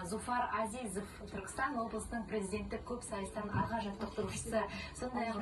Зуфар Азизов, Түркістан облысының президенттік көп сайыстан аға жаттықтырушысы. Сондай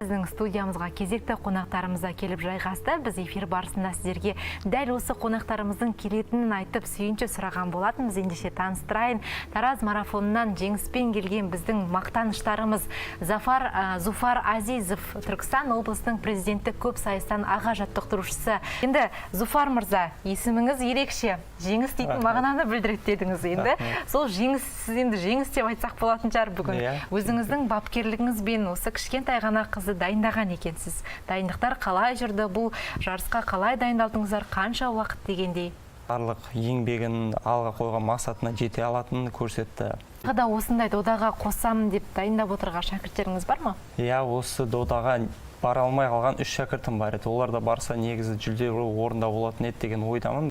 біздің студиямызға кезекті қонақтарымызға келіп жайғасты. Біз эфир барысында сіздерге дәл осы қонақтарымыздың келетінін айтып сүйінші сұраған болатынбыз. Ендеше таныстырайын. Тараз марафонынан жеңіспен келген біздің мақтаныштарымыз Зуфар Азизов, Түркістан облысының президенттік көп сайыстан аға жаттықтырушысы. Енді Зуфар мырза, есіміңіз ерекше. Жеңіс дейтін мағынаны білдіреді дедіңіз енді. Сол жеңіс, сіз енді жеңіс деп айтсақ болатын шығар бүгін. Өзіңіздің бапкерлігіңізбен осы кішкентай ғана қызды дайындаған екенсіз. Дайындықтар қалай жүрді? Бұл жарысқа қалай дайындалдыңыздар? Қанша уақыт дегендей? Барлық еңбегін алға қойған мақсатына жете алатынын көрсетті. Қада осындай додаға қосам деп дайындап отырған шәкірттеріңіз бар ма? Иә, осы додаға бара алмай қалған 3 шәкіртім бар еді. Олар да барса негізі жүлделі орында болатын еді деген ойдамын.